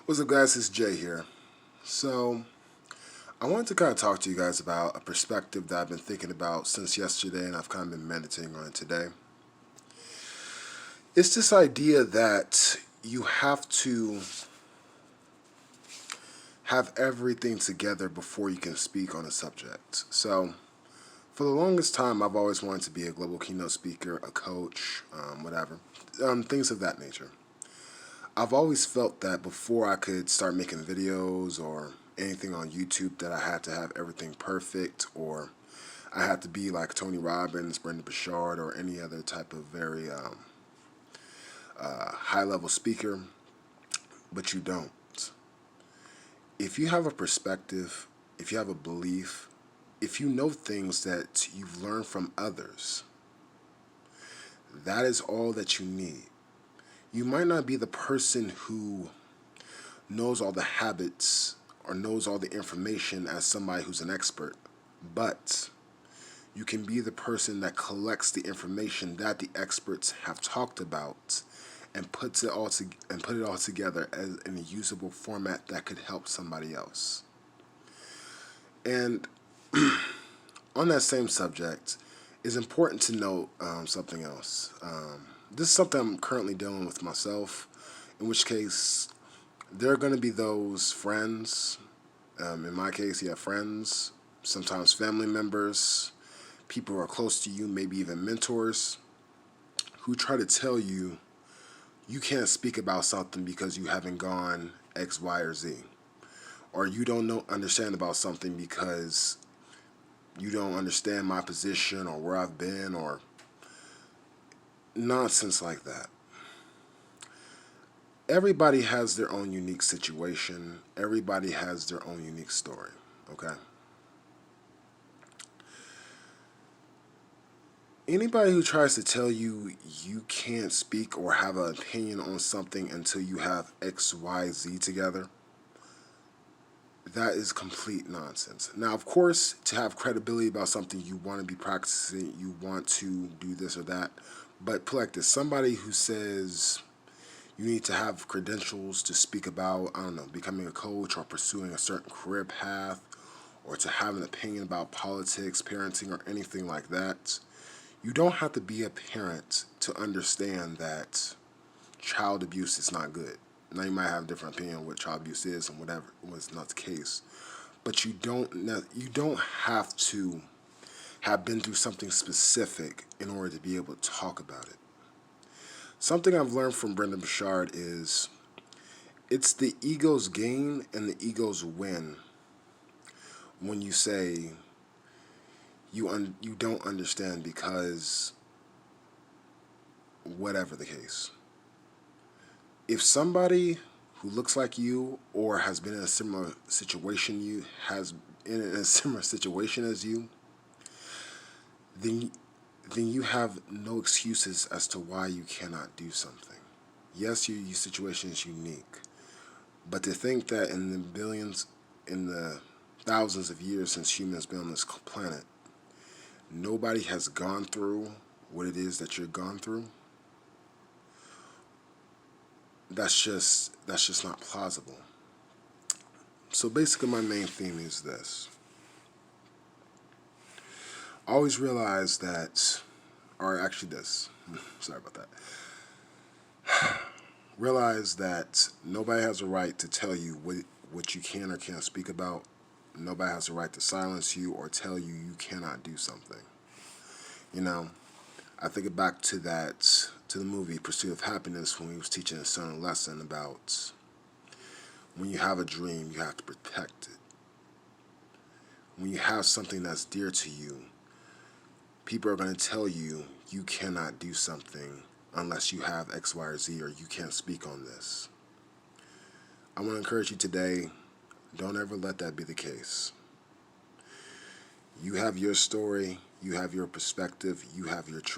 What's up, guys? It's Jay here. So, I wanted to kind of talk to you guys about a perspective that I've been thinking about since yesterday, and I've kind of been meditating on it today. It's this idea that you have to have everything together before you can speak on a subject. So, for the longest time, I've always wanted to be a global keynote speaker, a coach, whatever, things of that nature. I've always felt that before I could start making videos or anything on YouTube that I had to have everything perfect, or I had to be like Tony Robbins, Brendon Burchard, or any other type of very high-level speaker, but you don't. If you have a perspective, if you have a belief, if you know things that you've learned from others, that is all that you need. You might not be the person who knows all the habits or knows all the information as somebody who's an expert, but you can be the person that collects the information that the experts have talked about and put it all together as in a usable format that could help somebody else. And on that same subject, it's important to note something else. This is something I'm currently dealing with myself, in which case there are going to be those friends, in my case, you have friends, sometimes family members, people who are close to you, maybe even mentors, who try to tell you you can't speak about something because you haven't gone X, Y, or Z. Or you don't understand about something because you don't understand my position or where I've been, or nonsense like that. Everybody has their own unique situation. Everybody has their own unique story, okay? Anybody who tries to tell you you can't speak or have an opinion on something until you have X, Y, Z together, that is complete nonsense. Now, of course, to have credibility about something, you want to be practicing, you want to do this or that, but put like this, somebody who says you need to have credentials to speak about, I don't know, becoming a coach or pursuing a certain career path, or to have an opinion about politics, parenting, or anything like that. You don't have to be a parent to understand that child abuse is not good. Now, you might have a different opinion on what child abuse is and whatever was not the case, but you don't have to have been through something specific in order to be able to talk about it. Something I've learned from Brendon Burchard is it's the ego's gain and the ego's win when you say you don't understand because whatever the case. If somebody who looks like you or has been in a similar situation as you, then you have no excuses as to why you cannot do something. Yes, your situation is unique, but to think that in the thousands of years since humans been on this planet, nobody has gone through what it is that you're gone through, that's just not plausible. So basically my main theme is this. Always realize that, or actually this, sorry about that. Realize that nobody has a right to tell you what you can or can't speak about. Nobody has a right to silence you or tell you you cannot do something. You know, I think back to the movie Pursuit of Happiness, when he was teaching his son a lesson about when you have a dream, you have to protect it. When you have something that's dear to you, people are going to tell you you cannot do something unless you have X, Y, or Z, or you can't speak on this. I want to encourage you today, don't ever let that be the case. You have your story, you have your perspective, you have your truth.